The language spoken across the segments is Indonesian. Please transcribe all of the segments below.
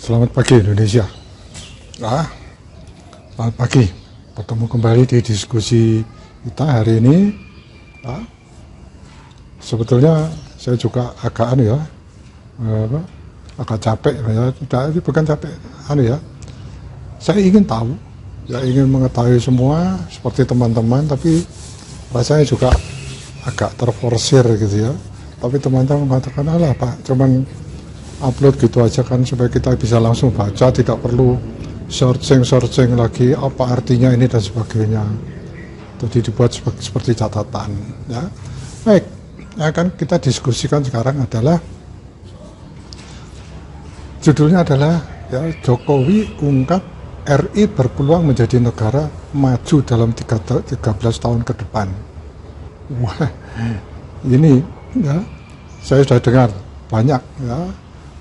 Selamat pagi Indonesia. Selamat pagi. Bertemu kembali di diskusi kita hari ini. Sebetulnya saya juga agak agak capek ya. Bukan capek, saya ingin tahu, ingin mengetahui semua seperti teman-teman, tapi rasanya juga agak terforsir gitu ya. Tapi teman-teman mengatakan, alah Pak, cuman upload gitu aja kan supaya kita bisa langsung baca, tidak perlu searching lagi apa artinya ini dan sebagainya. Jadi dibuat seperti catatan ya. Baik, kan kita diskusikan sekarang adalah judulnya adalah ya, Jokowi ungkap RI berpeluang menjadi negara maju dalam 13 tahun ke depan. Wah, ini ya saya sudah dengar banyak ya,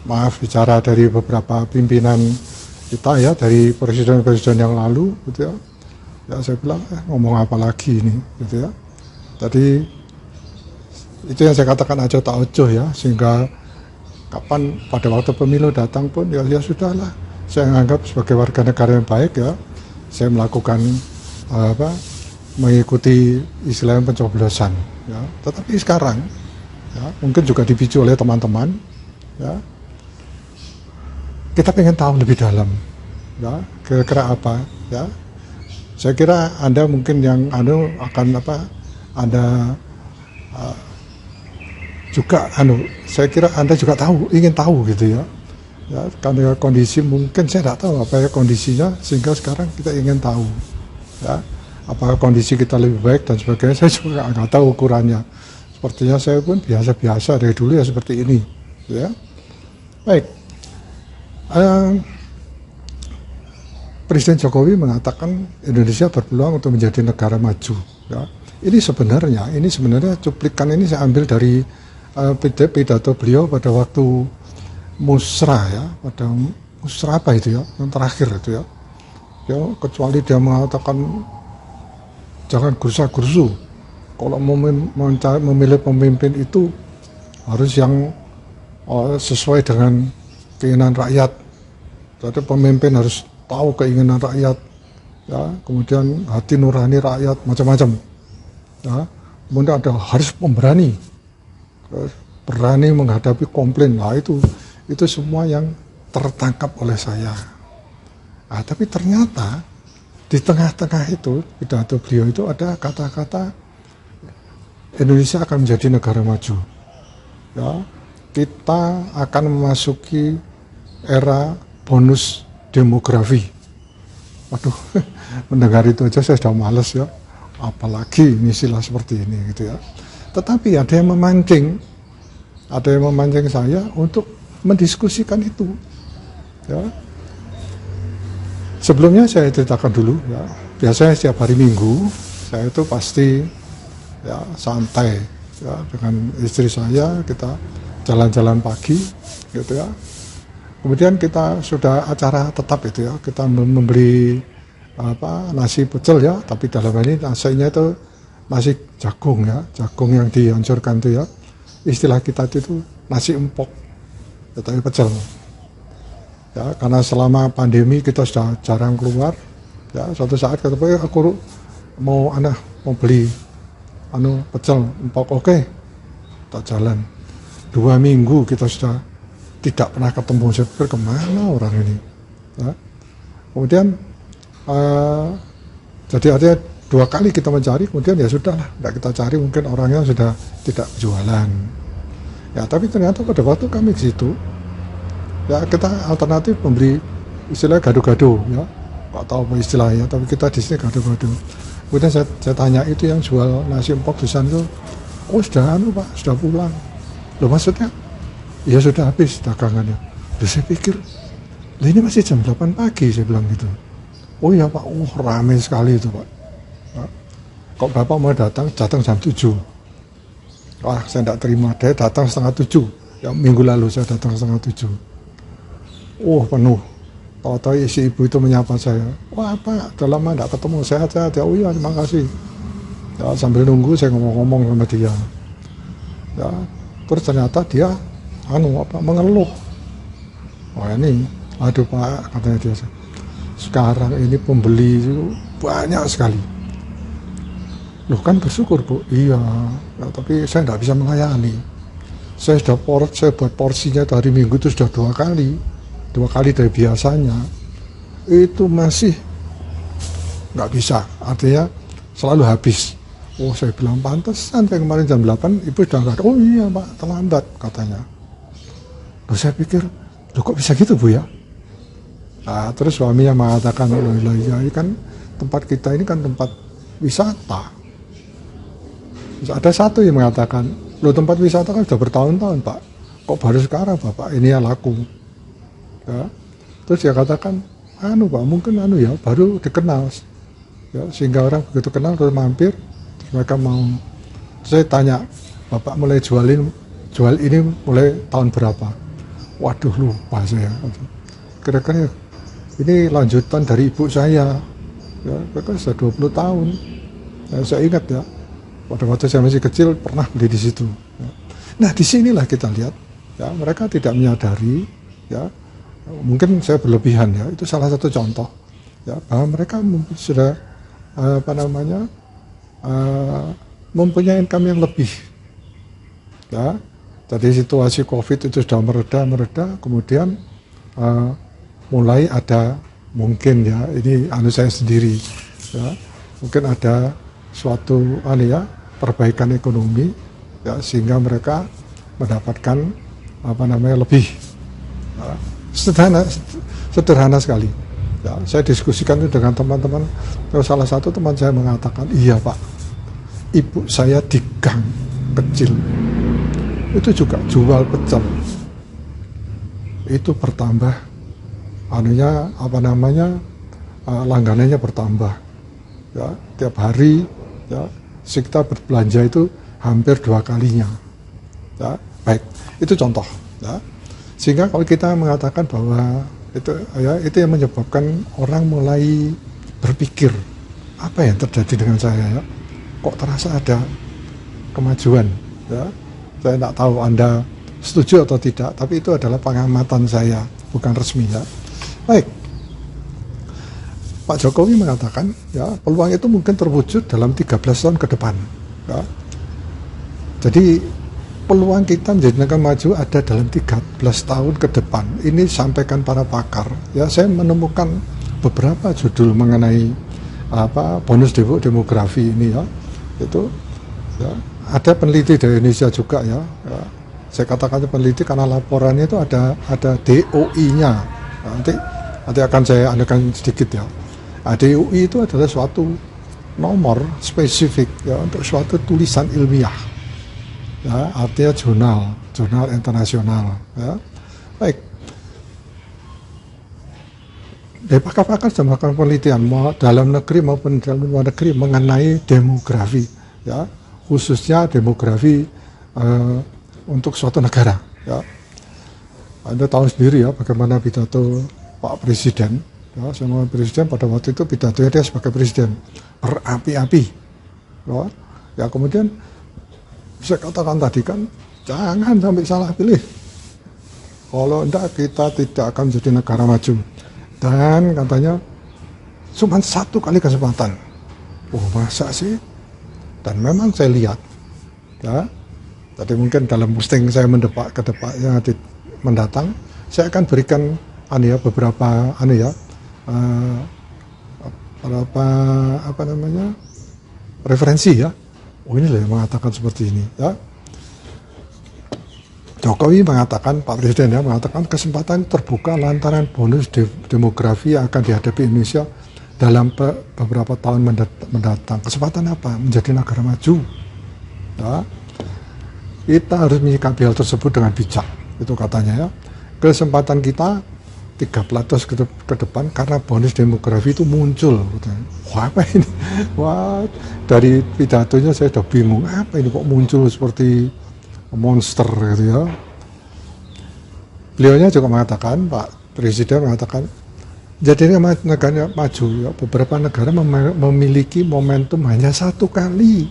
maaf bicara dari beberapa pimpinan kita ya, dari presiden-presiden yang lalu gitu ya. Ya saya bilang ngomong apa lagi ini gitu ya. Tadi itu yang saya katakan aja tak ojo ya, sehingga kapan pada waktu pemilu datang pun ya sudahlah, saya anggap sebagai warga negara yang baik ya, saya melakukan mengikuti istilahnya pencoblosan ya. Tetapi sekarang ya, mungkin juga dipicu oleh teman-teman ya, kita pengen tahu lebih dalam ya, kira-kira apa ya. Saya kira Anda mungkin yang akan juga saya kira Anda juga ingin tahu gitu ya. Ya, karena kondisi mungkin saya tidak tahu apa ya kondisinya, sehingga sekarang kita ingin tahu ya, apakah kondisi kita lebih baik dan sebagainya. Saya juga nggak tahu ukurannya. Sepertinya saya pun biasa-biasa dari dulu ya seperti ini ya. Baik, Presiden Jokowi mengatakan Indonesia berpeluang untuk menjadi negara maju ya. Ini sebenarnya cuplikan ini saya ambil dari pidato beliau pada waktu musra ya, pada musra apa itu ya, yang terakhir itu ya. Ya, kecuali dia mengatakan jangan gursa-gursu, kalau memilih pemimpin itu harus yang sesuai dengan keinginan rakyat. Jadi pemimpin harus tahu keinginan rakyat ya, kemudian hati nurani rakyat, macam-macam ya. Kemudian harus pemberani, berani menghadapi komplain. Nah itu semua yang tertangkap oleh saya. Tapi ternyata di tengah-tengah itu pidato beliau itu ada kata-kata Indonesia akan menjadi negara maju ya, kita akan memasuki era bonus demografi. Waduh, mendengar itu aja saya sudah males ya, apalagi istilah seperti ini gitu ya. Tetapi ada yang memancing saya untuk mendiskusikan itu ya. Sebelumnya saya ceritakan dulu ya, biasanya setiap hari Minggu saya itu pasti ya santai ya dengan istri saya, kita jalan-jalan pagi gitu ya. Kemudian kita sudah acara tetap itu ya, kita membeli nasi pecel ya, tapi dalam hal ini nasinya itu nasi jagung ya, jagung yang dihancurkan itu ya. Istilah kita itu nasi empok, ya, tapi pecel. Ya, karena selama pandemi kita sudah jarang keluar. Ya, suatu saat kata aku mau beli pecel empok, oke, tak jalan. 2 minggu kita sudah tidak pernah ketemu. Saya pikir kemana orang ini ya. Kemudian jadi artinya 2 kali kita mencari, kemudian ya sudahlah, tidak kita cari, mungkin orangnya sudah tidak jualan ya. Tapi ternyata pada waktu kami ke situ ya, kita alternatif membeli istilah gado-gado ya, nggak tahu apa istilahnya, tapi kita di sini gado-gado. Kemudian saya tanya, itu yang jual nasi empok di sana itu, oh sudah Pak, sudah pulang. Loh maksudnya? Ya sudah habis dagangannya. Terus saya pikir, ini masih jam 8 pagi, saya bilang gitu. Oh iya Pak, ramai sekali itu Pak. Nah, kok Bapak mau datang jam 7. Wah, saya tidak terima, dia datang 6:30. Ya, minggu lalu saya datang 6:30. Penuh. Tahu-tahu isi ibu itu menyapa saya. Wah Pak, udah lama tidak ketemu, sehat-sehat ya. Oh iya, terima kasih. Ya, sambil nunggu saya ngomong-ngomong sama dia. Ya, terus ternyata dia mengeluh. Wah ini Aduh Pak, katanya dia, sekarang ini pembeli itu banyak sekali. Loh kan bersyukur Bu, iya, ya, tapi saya tidak bisa melayani. Saya buat porsinya dari minggu itu sudah 2 kali dari biasanya. Itu masih nggak bisa, artinya selalu habis. Oh saya bilang pantesan, saya kemarin jam 8 ibu sudah nggak ada. Oh iya Pak, terlambat katanya. Loh saya pikir, loh kok bisa gitu Bu ya? Nah, terus suaminya mengatakan, oh iya ini kan tempat kita ini kan tempat wisata. Terus ada satu yang mengatakan, loh tempat wisata kan sudah bertahun-tahun Pak, kok baru sekarang Bapak ini ya laku. Ya. Terus dia katakan, Pak mungkin ya baru dikenal. Ya, sehingga orang begitu kenal terus mampir, terus mereka mau. Terus saya tanya, Bapak mulai jual ini mulai tahun berapa? Waduh lupa saya. Kira-kira ini lanjutan dari ibu saya, ya, mereka sudah 20 tahun. Ya, saya ingat ya, pada waktu saya masih kecil pernah beli di situ. Ya. Nah disinilah kita lihat, ya mereka tidak menyadari, ya mungkin saya berlebihan ya, itu salah satu contoh, ya bahwa mereka sudah mempunyai income yang lebih, ya. Jadi situasi COVID itu sudah mereda, kemudian mulai ada mungkin ya ini saya sendiri ya mungkin ada suatu perbaikan ekonomi ya sehingga mereka mendapatkan lebih ya, sederhana sekali ya. Saya diskusikan itu dengan teman-teman, salah satu teman saya mengatakan, iya Pak, ibu saya di gang kecil itu juga jual pecel, itu bertambah langganannya bertambah ya, tiap hari ya, kita berbelanja itu hampir 2 kalinya ya. Baik, itu contoh ya. Sehingga kalau kita mengatakan bahwa itu yang menyebabkan orang mulai berpikir, apa yang terjadi dengan saya ya, kok terasa ada kemajuan ya. Saya tidak tahu Anda setuju atau tidak, tapi itu adalah pengamatan saya, bukan resmi ya. Baik, Pak Jokowi mengatakan ya peluang itu mungkin terwujud dalam 13 tahun ke depan ya. Jadi peluang kita menjadi negara maju ada dalam 13 tahun ke depan. Ini disampaikan para pakar ya. Saya menemukan beberapa judul mengenai bonus demografi ini ya. Itu ya, ada peneliti dari Indonesia juga ya. Saya katakan peneliti karena laporannya itu ada DOI-nya. Nanti akan saya adakan sedikit ya. DOI itu adalah suatu nomor spesifik ya untuk suatu tulisan ilmiah. Ya, artinya jurnal internasional ya. Baik. Dari pakar-pakar sudah melakukan penelitian dalam negeri maupun dalam luar negeri mengenai demografi ya, khususnya demografi untuk suatu negara ya. Anda tahu sendiri ya bagaimana pidato Pak Presiden ya, semua presiden pada waktu itu pidatonya dia sebagai presiden berapi-api ya, kemudian saya katakan tadi kan jangan sampai salah pilih, kalau enggak kita tidak akan menjadi negara maju, dan katanya cuma 1 kali kesempatan. Oh masa sih? Dan memang saya lihat ya, tadi mungkin dalam posting saya mendatang saya akan berikan beberapa referensi ya. Oh ini loh yang mengatakan seperti ini ya. Jokowi mengatakan, Pak Presiden ya mengatakan kesempatan terbuka lantaran bonus demografi yang akan dihadapi Indonesia dalam beberapa tahun mendatang. Kesempatan apa? Menjadi negara maju ya. Kita harus menyikapi hal tersebut dengan bijak, itu katanya ya. Kesempatan kita 13 tahun ke depan karena bonus demografi itu muncul. Wah apa ini? Wah, dari pidatonya saya sudah bingung, apa ini kok muncul seperti monster gitu ya. Beliaunya juga mengatakan, Pak Presiden mengatakan, jadi negara maju ya, beberapa negara memiliki momentum hanya 1 kali.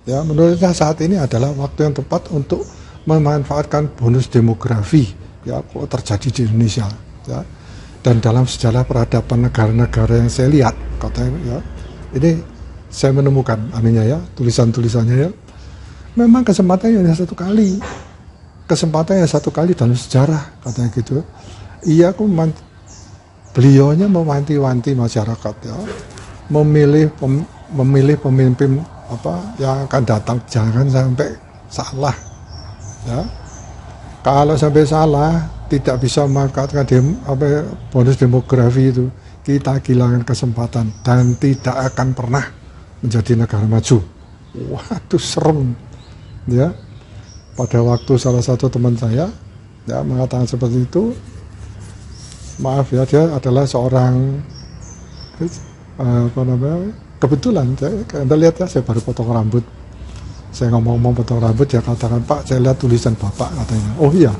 Ya, menurutnya saat ini adalah waktu yang tepat untuk memanfaatkan bonus demografi ya kalau terjadi di Indonesia. ya. Dan dalam sejarah peradaban negara-negara yang saya lihat, katanya ya, ini saya menemukan anunya ya, tulisan-tulisannya ya, memang kesempatannya hanya satu kali, kesempatannya satu kali dalam sejarah, katanya gitu. Iya, beliaunya mewanti-wanti masyarakat ya, memilih pemimpin yang akan datang, jangan sampai salah ya. Kalau sampai salah, tidak bisa memanfaatkan bonus demografi itu, kita kehilangan kesempatan dan tidak akan pernah menjadi negara maju. Waduh, serem ya. Pada waktu salah satu teman saya ya mengatakan seperti itu, maaf ya, dia adalah seorang kebetulan Anda lihat ya, saya baru potong rambut, saya ngomong potong rambut, dia katakan, Pak, saya lihat tulisan Bapak, katanya. Oh iya,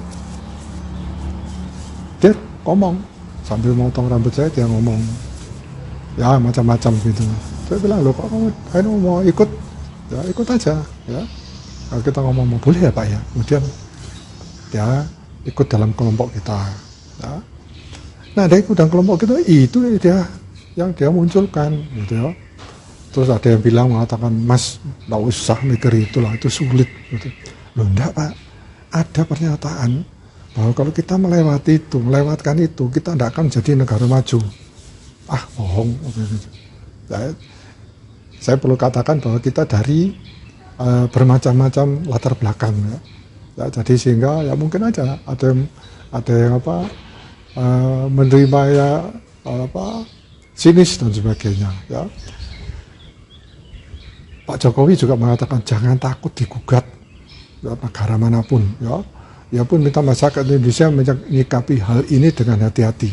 dia ngomong sambil motong rambut saya, dia ngomong ya macam-macam gitu. Saya bilang, loh Pak, kamu mau ikut ya, ikut aja ya. Kalau kita ngomong, boleh ya Pak ya. Kemudian dia ikut dalam kelompok kita ya. Nah, dia ikut dalam kelompok kita, itu dia yang dia munculkan gitu ya. Terus ada yang bilang, mengatakan, Mas, nggak usah mikir itulah, itu sulit gitu. Loh enggak Pak, ada pernyataan bahwa kalau kita melewatkan itu, kita tidak akan menjadi negara maju. Ah, bohong. Saya perlu katakan bahwa kita dari bermacam-macam latar belakang ya. Jadi sehingga ya mungkin aja ada yang menerima ya sinis dan sebagainya ya. Pak Jokowi juga mengatakan jangan takut digugat ya, negara manapun ya. Ia pun minta masyarakat Indonesia menyikapi hal ini dengan hati-hati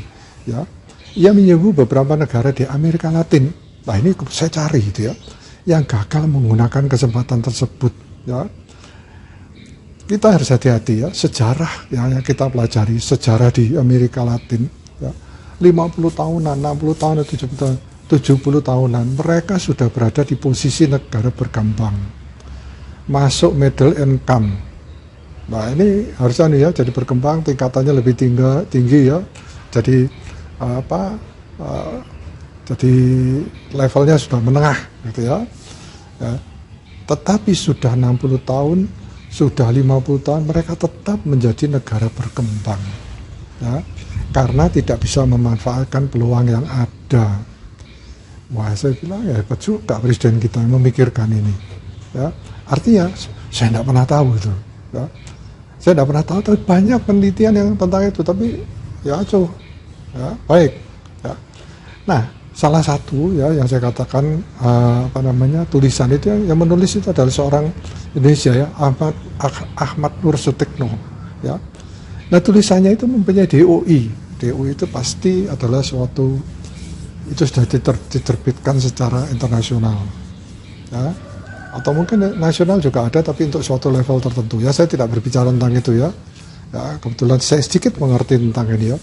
ya. Ia menyebut beberapa negara di Amerika Latin. Nah, ini saya cari gitu ya, yang gagal menggunakan kesempatan tersebut ya. Kita harus hati-hati ya, sejarah yang kita pelajari, sejarah di Amerika Latin ya, 50 tahunan, 60 tahun, 70 tahunan, mereka sudah berada di posisi negara berkembang, masuk middle income. Nah, ini harusnya nih ya, jadi berkembang, tingkatannya lebih tinggi ya, jadi jadi levelnya sudah menengah gitu ya. Ya. Tetapi sudah 60 tahun, sudah 50 tahun, mereka tetap menjadi negara berkembang ya, karena tidak bisa memanfaatkan peluang yang ada. Wah, saya bilang ya hebat juga presiden kita yang memikirkan ini ya. Artinya saya tidak pernah tahu itu ya. Saya tidak pernah tahu, tapi banyak penelitian yang tentang itu, tapi ya ya, baik ya. Nah, salah satu ya yang saya katakan tulisan itu yang menulis itu adalah seorang Indonesia ya, Ahmad Nur Sutikno ya. Nah, tulisannya itu mempunyai DOI. DOI itu pasti adalah suatu, itu sudah diterbitkan secara internasional ya, atau mungkin nasional juga ada, tapi untuk suatu level tertentu ya. Saya tidak berbicara tentang itu ya. Ya, kebetulan saya sedikit mengerti tentang ini ya.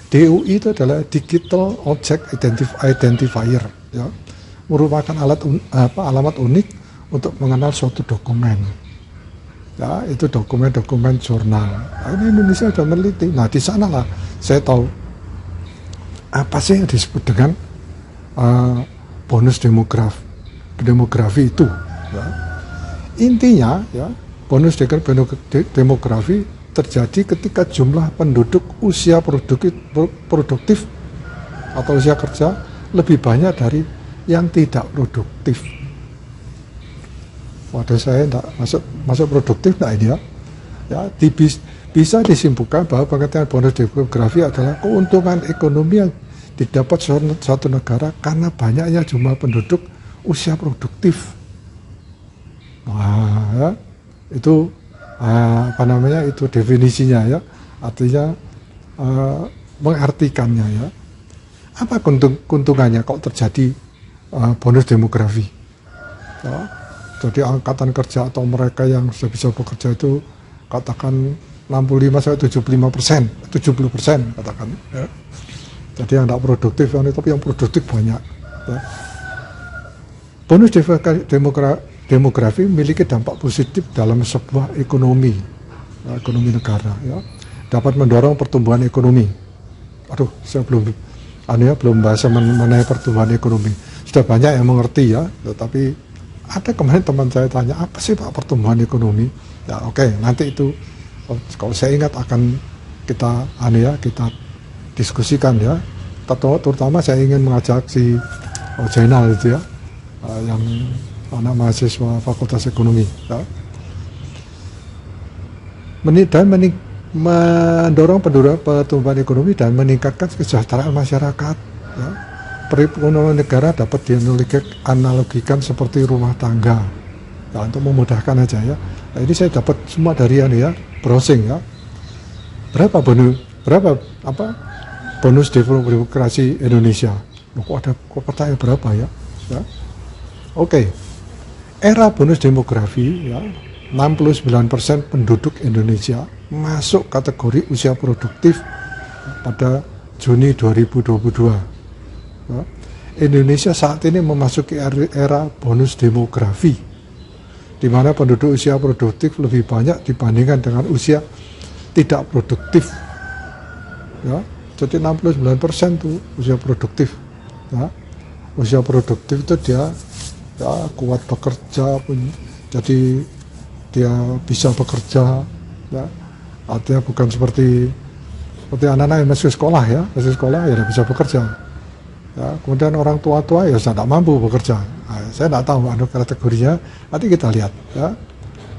DOI itu adalah Digital Object Identifier ya, merupakan alamat unik untuk mengenal suatu dokumen ya, itu dokumen jurnal. Nah, ini Indonesia sudah meneliti. Nah, di sanalah saya tahu apa sih yang disebut dengan bonus demografi itu ya. Intinya ya, bonus demografi terjadi ketika jumlah penduduk usia produktif atau usia kerja lebih banyak dari yang tidak produktif. Waduh, saya tidak masuk produktif, nah ini ya, bisa disimpulkan bahwa pengertian bonus demografi adalah keuntungan ekonomi yang didapat suatu negara karena banyaknya jumlah penduduk usia produktif. Nah, ya, itu itu definisinya ya, artinya mengartikannya ya. Apa keuntungannya kalau terjadi bonus demografi ya? Jadi angkatan kerja atau mereka yang sudah bisa bekerja itu katakan 65-75%, 70% katakan ya. Jadi yang tidak produktif tapi yang produktif banyak ya. Bonus demografi memiliki dampak positif dalam sebuah ekonomi negara ya. Dapat mendorong pertumbuhan ekonomi aduh saya belum bahasa mengenai pertumbuhan ekonomi. Sudah banyak yang mengerti ya, tetapi ada kemarin teman saya tanya, apa sih Pak pertumbuhan ekonomi? Ya oke, nanti itu kalau saya ingat akan kita kita diskusikan ya. Terutama saya ingin mengajak si Jainal itu ya, yang anak mahasiswa Fakultas Ekonomi ya. Mendorong pertumbuhan ekonomi dan meningkatkan kesejahteraan masyarakat ya. Perekonomian negara dapat dianalogikan seperti rumah tangga ya, untuk memudahkan aja ya. Nah, ini saya dapat semua dari browsing ya. Berapa bonus demokrasi Indonesia? Kok pertanyaan berapa ya? Oke. Era bonus demografi ya, 69% penduduk Indonesia masuk kategori usia produktif pada Juni 2022. Ya. Indonesia saat ini memasuki era bonus demografi, di mana penduduk usia produktif lebih banyak dibandingkan dengan usia tidak produktif. Ya, jadi 69% tuh usia produktif. Ya. Usia produktif itu dia kuat bekerja, jadi dia bisa bekerja. Ya. Artinya bukan seperti anak-anak yang masih sekolah ya dia bisa bekerja. Ya, kemudian orang tua-tua ya tidak mampu bekerja. Nah, saya tidak tahu kategorinya, nanti kita lihat. Ya.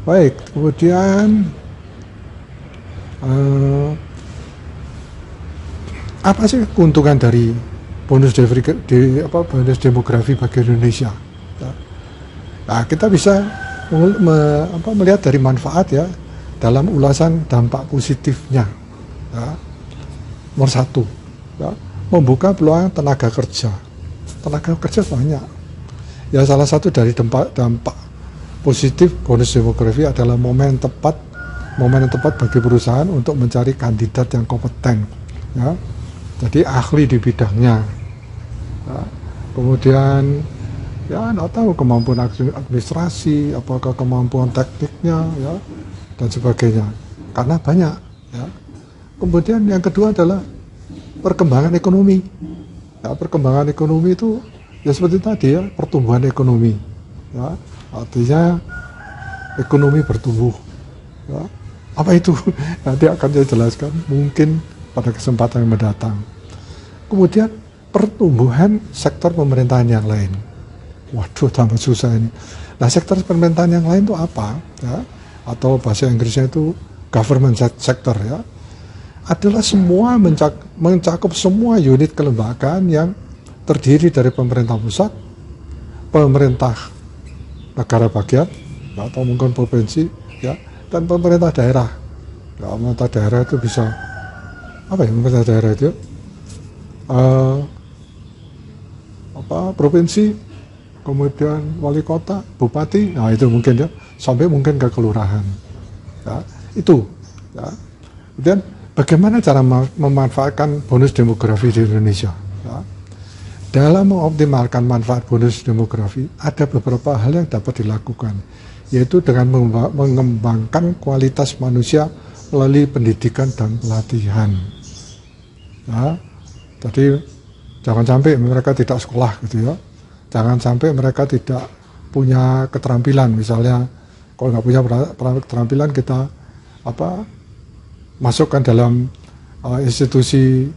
Baik, kemudian apa sih keuntungan dari bonus demografi bagi Indonesia? Ya. Nah, kita bisa melihat dari manfaat ya dalam ulasan dampak positifnya. Ya. Nomor satu, ya, membuka peluang tenaga kerja banyak ya. Salah satu dari dampak positif bonus demografi adalah momen yang tepat bagi perusahaan untuk mencari kandidat yang kompeten ya, jadi ahli di bidangnya ya. Kemudian ya nggak tahu kemampuan administrasi, apakah kemampuan tekniknya ya dan sebagainya, karena banyak ya. Kemudian yang kedua adalah perkembangan ekonomi. Ya, perkembangan ekonomi itu ya seperti tadi ya, pertumbuhan ekonomi. Ya, artinya ekonomi bertumbuh. Ya, apa itu? Nanti akan saya jelaskan mungkin pada kesempatan yang mendatang. Kemudian pertumbuhan sektor pemerintahan yang lain. Waduh, tambah susah ini. Nah, sektor pemerintahan yang lain itu apa? Ya, atau bahasa Inggrisnya itu government sector ya. Adalah semua mencakup semua unit kelembagaan yang terdiri dari pemerintah pusat, pemerintah negara bagian, atau mungkin provinsi, ya, dan pemerintah daerah. Ya, pemerintah daerah itu bisa apa ya? Pemerintah daerah itu provinsi, kemudian wali kota, bupati, nah itu mungkin ya, sampai mungkin ke kelurahan. Ya, itu. Ya. Kemudian bagaimana cara memanfaatkan bonus demografi di Indonesia? Ya. Dalam mengoptimalkan manfaat bonus demografi, ada beberapa hal yang dapat dilakukan, yaitu dengan mengembangkan kualitas manusia melalui pendidikan dan pelatihan. Ya. Jadi jangan sampai mereka tidak sekolah gitu ya. Jangan sampai mereka tidak punya keterampilan, misalnya kalau nggak punya keterampilan kita masukkan dalam institusi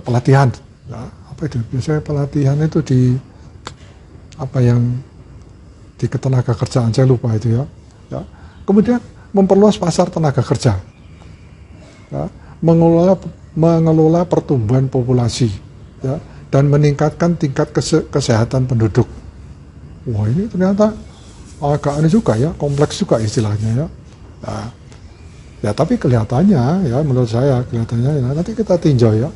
pelatihan. Ya, apa itu? Biasanya pelatihan itu di ketenaga kerjaan, saya lupa itu ya. Ya. Kemudian memperluas pasar tenaga kerja. Ya. Mengelola pertumbuhan populasi ya, dan meningkatkan tingkat kesehatan penduduk. Wah, ini ternyata agak aneh juga ya, kompleks juga istilahnya ya. Nah, ya tapi kelihatannya ya, menurut saya kelihatannya ya, nanti kita tinjau ya,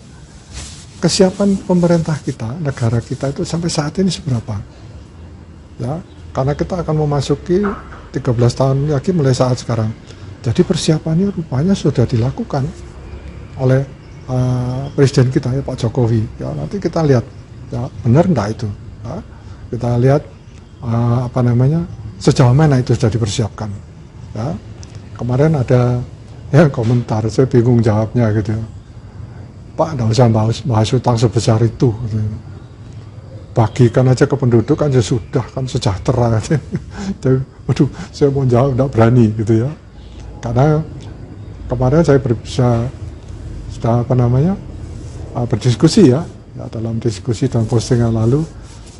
kesiapan pemerintah kita, negara kita itu sampai saat ini seberapa ya, karena kita akan memasuki 13 tahun lagi mulai saat sekarang. Jadi persiapannya rupanya sudah dilakukan oleh presiden kita ya, Pak Jokowi ya. Nanti kita lihat ya, benar enggak itu ya. Kita lihat sejauh mana itu sudah dipersiapkan ya. Kemarin ada ya komentar, saya bingung jawabnya gitu. Pak, nggak usah bahas utang sebesar itu. Bagikan aja ke penduduk kan sudah kan sejahtera. Jadi, waduh, saya mau jawab nggak berani gitu ya. Karena kemarin saya sudah berdiskusi ya dalam diskusi dan postingan lalu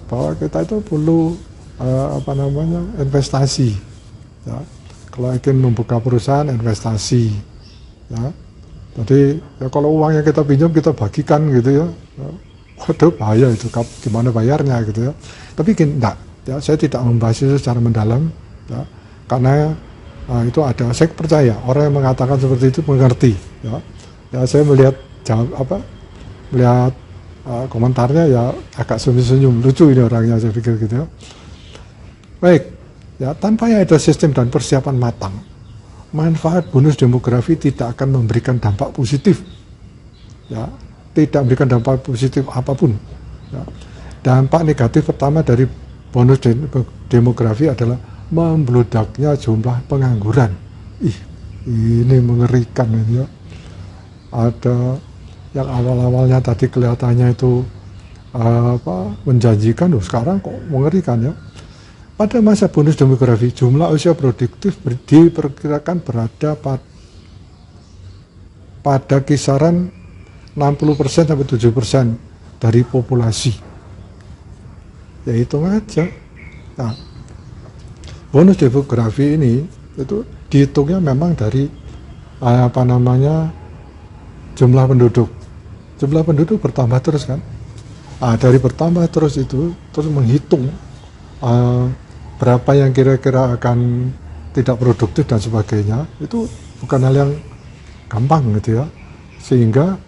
bahwa kita itu perlu investasi. Ya. Kalau ingin membuka perusahaan investasi. Ya. Jadi ya kalau uang yang kita pinjam kita bagikan gitu ya. Waduh, bahaya itu, gimana bayarnya gitu ya. Tapi enggak, ya, saya tidak membahas itu secara mendalam, ya, karena itu ada, saya percaya orang yang mengatakan seperti itu mengerti, ya. Ya saya melihat komentarnya ya agak senyum-senyum, lucu ini orangnya, saya pikir gitu ya. Baik, ya tanpa ada sistem dan persiapan matang, manfaat bonus demografi tidak akan memberikan dampak positif, ya. Tidak memberikan dampak positif apapun. Ya. Dampak negatif pertama dari bonus demografi adalah membludaknya jumlah pengangguran. Ini mengerikan ya. Ada yang awal-awalnya tadi kelihatannya itu menjanjikan, sekarang kok mengerikan ya. Pada masa bonus demografi, jumlah usia produktif diperkirakan berada pada kisaran 60% sampai 7% dari populasi. Ya hitung aja. Nah, bonus demografi ini itu dihitungnya memang dari jumlah penduduk. Jumlah penduduk bertambah terus kan. Dari bertambah terus itu terus menghitung berapa yang kira-kira akan tidak produktif dan sebagainya. Itu bukan hal yang gampang gitu ya. Sehingga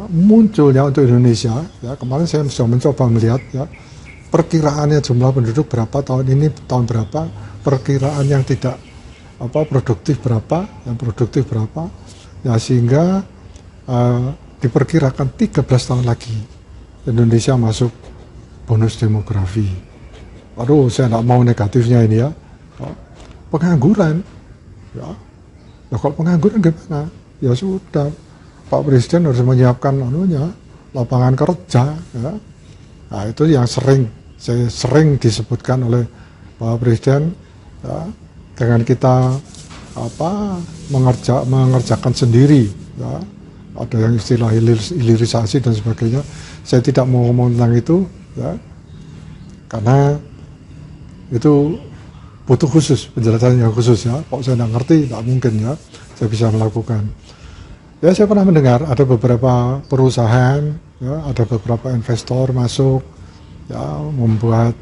munculnya untuk Indonesia, ya kemarin saya sudah mencoba melihat ya perkiraannya jumlah penduduk berapa tahun ini, tahun berapa, perkiraan yang tidak produktif berapa, yang produktif berapa, ya sehingga diperkirakan 13 tahun lagi Indonesia masuk bonus demografi. Aduh, saya tidak mau negatifnya ini ya. Pengangguran, ya kalau pengangguran gimana? Ya sudah. Pak Presiden harus menyiapkan lapangan kerja, ya. Nah, itu yang sering disebutkan oleh Pak Presiden, ya, dengan kita mengerjakan sendiri, ya. Ada yang istilah hilirisasi dan sebagainya. Saya tidak mau ngomong tentang itu, ya, karena itu butuh khusus, penjelasan yang khusus ya. Kok saya tidak ngerti, tidak mungkin ya, saya bisa melakukan. Ya saya pernah mendengar ada beberapa perusahaan, ya, ada beberapa investor masuk, ya membuat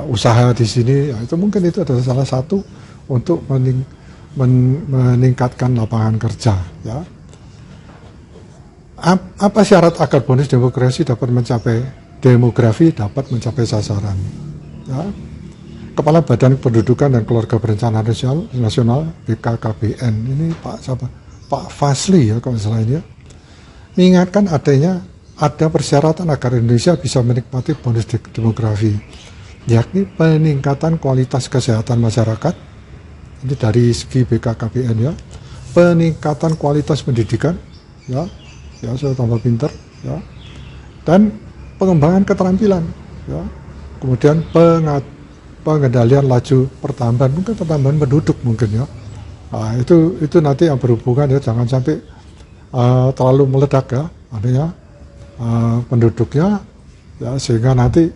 usaha di sini. Ya, itu mungkin itu adalah salah satu untuk meningkatkan lapangan kerja. Ya. Apa syarat agar bonus demografi dapat mencapai sasaran? Ya. Kepala Badan Pendudukan dan Keluarga Berencana Nasional BKKBN ini Pak Fasli ya kalau salah ini ya, mengingatkan ada persyaratan agar Indonesia bisa menikmati bonus demografi, yakni peningkatan kualitas kesehatan masyarakat, ini dari segi BKKBN ya, peningkatan kualitas pendidikan, ya saya tambah pinter, ya, dan pengembangan keterampilan, ya, kemudian pengendalian laju pertambahan penduduk mungkin ya. Nah, itu nanti yang berhubungan ya, jangan sampai terlalu meledak ya, artinya penduduknya ya, sehingga nanti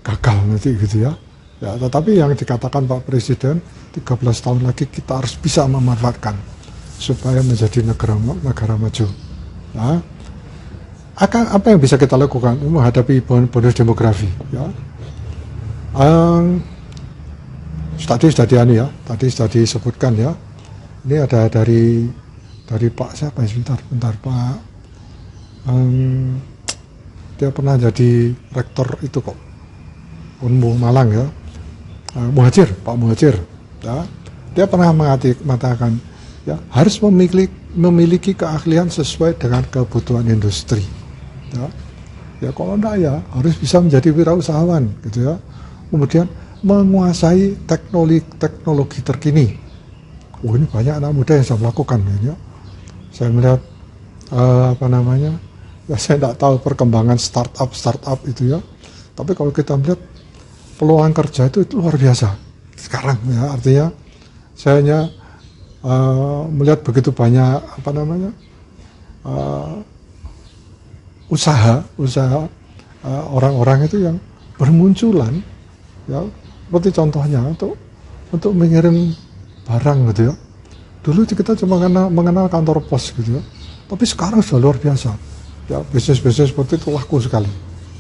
gagal nanti gitu ya. Ya, tetapi yang dikatakan Pak Presiden 13 tahun lagi kita harus bisa memanfaatkan supaya menjadi negara maju. Ya. Apa yang bisa kita lakukan menghadapi bonus demografi? Ya. Tadi sudah disebutkan ya. Ini ada dari Pak siapa ya? Bentar Pak. Dia pernah jadi rektor itu kok. Unmu Malang ya. Pak Muhajir. Ya. Dia pernah mengatakan ya harus memiliki keahlian sesuai dengan kebutuhan industri. Ya. Ya kalau enggak ya harus bisa menjadi wirausahawan gitu ya. Kemudian menguasai teknologi terkini. Ini banyak anak muda yang bisa melakukan ya. saya melihat apa namanya, ya saya tidak tahu perkembangan startup itu ya, tapi kalau kita melihat peluang kerja itu luar biasa sekarang ya, artinya saya hanya melihat begitu banyak apa namanya usaha orang-orang itu yang bermunculan ya, seperti contohnya untuk mengirim barang gitu ya. Dulu kita cuma mengenal kantor pos gitu ya, tapi sekarang sudah luar biasa ya, bisnis-bisnis seperti itu laku sekali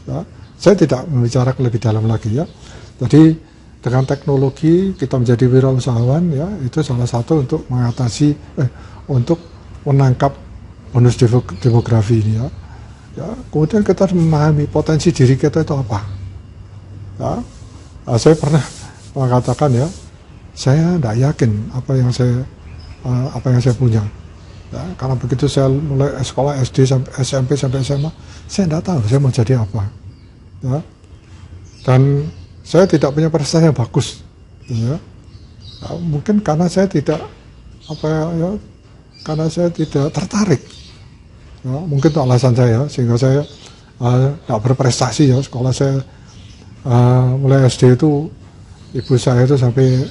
ya. Saya tidak membicarakan lebih dalam lagi ya. Jadi dengan teknologi kita menjadi wirausahawan ya, itu salah satu untuk mengatasi untuk menangkap bonus demografi ini ya. Ya, kemudian kita memahami potensi diri kita itu apa. Ya, saya pernah mengatakan ya, saya tidak yakin apa yang saya punya. Ya, karena begitu saya mulai sekolah SD sampai SMP sampai SMA, saya tidak tahu saya mau jadi apa. Ya, dan saya tidak punya prestasi yang bagus. Ya. Ya, mungkin karena saya tidak karena saya tidak tertarik. Ya, mungkin itu alasan saya sehingga saya tidak berprestasi ya. Sekolah saya mulai SD itu ibu saya itu sampai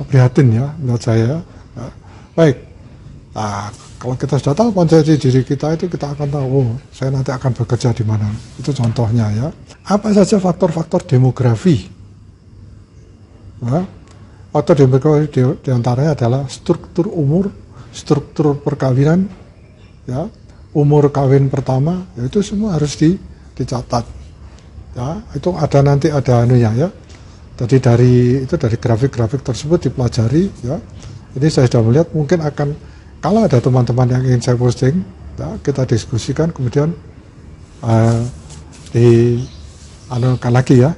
prihatin ya menurut saya. Ya. Baik, nah, kalau kita sudah tahu potensi diri kita itu, kita akan tahu saya nanti akan bekerja di mana. Itu contohnya ya. Apa saja faktor-faktor demografi? Nah, faktor demografi diantaranya adalah struktur umur, struktur perkawinan, ya, umur kawin pertama, ya, itu semua harus dicatat. Ya, itu ada nanti ada anunya ya. Jadi dari grafik-grafik tersebut dipelajari ya. Ini saya sudah melihat, mungkin akan kalau ada teman-teman yang ingin saya posting, ya, kita diskusikan kemudian dianukan lagi ya,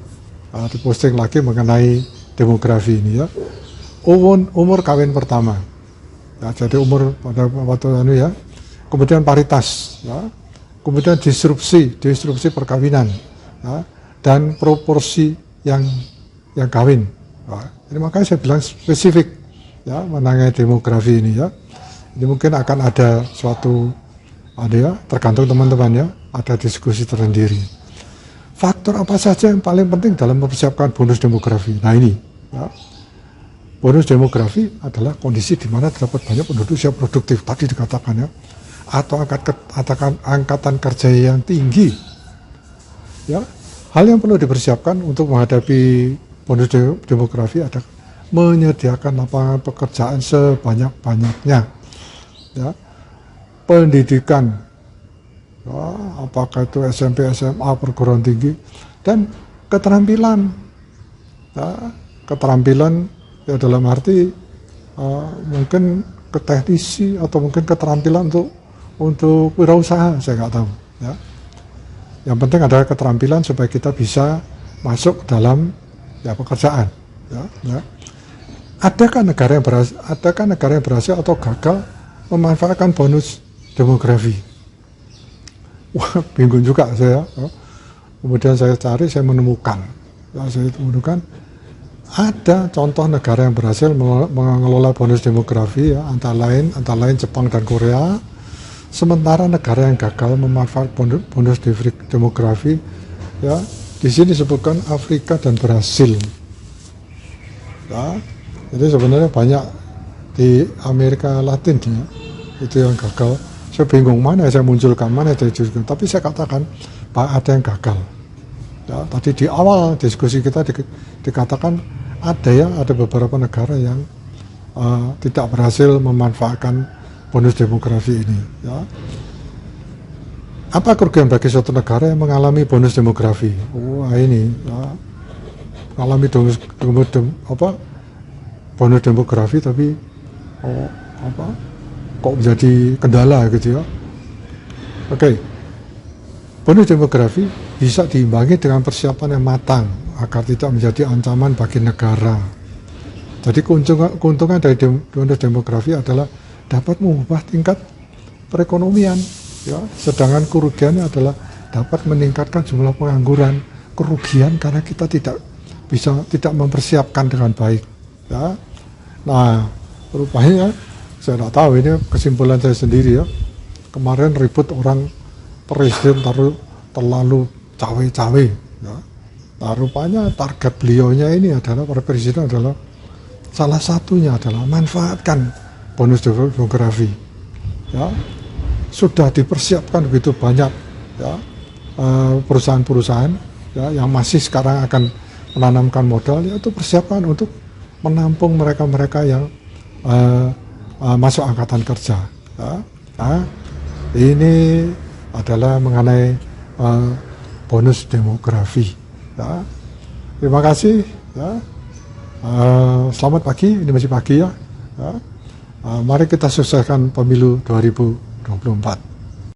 diposting lagi mengenai demografi ini ya. Umur kawin pertama. Ya, jadi umur pada waktu ya, kemudian paritas, ya, kemudian disrupsi perkawinan, ya, dan proporsi yang kawin. Nah, ini makanya saya bilang spesifik ya mengenai demografi ini ya. Ini mungkin akan ada suatu ya, tergantung teman-teman ya, ada diskusi tersendiri. Faktor apa saja yang paling penting dalam mempersiapkan bonus demografi? Nah ini ya. Bonus demografi adalah kondisi di mana terdapat banyak penduduk usia produktif, tadi dikatakan ya, atau angkatan kerja yang tinggi. Ya, hal yang perlu dipersiapkan untuk menghadapi bonus demografi adalah menyediakan lapangan pekerjaan sebanyak-banyaknya. Ya, pendidikan, ya, apakah itu SMP, SMA, perguruan tinggi, dan keterampilan. Ya, keterampilan ya dalam arti mungkin keteknisi atau mungkin keterampilan untuk wirausaha, saya nggak tahu ya. Yang penting adalah keterampilan supaya kita bisa masuk dalam ya pekerjaan ya, ya. Adakah negara yang berhasil atau gagal memanfaatkan bonus demografi? Wah, bingung juga saya ya. Kemudian saya cari, saya menemukan ada contoh negara yang berhasil mengelola bonus demografi ya, antara lain Jepang dan Korea. Sementara negara yang gagal memanfaatkan bonus demografi ya, di sini disebutkan Afrika dan Brasil. Ya, jadi sebenarnya banyak di Amerika Latin ya, itu yang gagal. Saya bingung mana saya munculkan, mana saya munculkan. Tapi saya katakan ada yang gagal. Ya, tadi di awal diskusi kita dikatakan ada beberapa negara yang tidak berhasil memanfaatkan bonus demografi ini. Ya. Apa kerugian bagi suatu negara yang mengalami bonus demografi? Wah ini, ya, mengalami bonus demografi tapi kok menjadi kendala gitu ya? Oke. Bonus demografi bisa diimbangi dengan persiapan yang matang agar tidak menjadi ancaman bagi negara. Jadi keuntungan dari bonus demografi adalah dapat mengubah tingkat perekonomian, ya. Sedangkan kerugiannya adalah dapat meningkatkan jumlah pengangguran. Kerugian karena kita tidak mempersiapkan dengan baik. Ya. Nah, rupanya Saya tidak tahu, ini kesimpulan saya sendiri ya. Kemarin ribut orang presiden terlalu cawe-cawe. Ya. Nah, rupanya target beliaunya ini adalah, para presiden adalah, salah satunya adalah manfaatkan bonus demografi. Ya. Sudah dipersiapkan begitu banyak ya, perusahaan-perusahaan ya, yang masih sekarang akan menanamkan modal, yaitu persiapkan untuk menampung mereka-mereka yang masuk angkatan kerja. Ya. Nah, ini adalah mengenai bonus demografi. Ya. Terima kasih. Ya. Selamat pagi, ini masih pagi ya. Ya. Mari kita sukseskan pemilu 2024.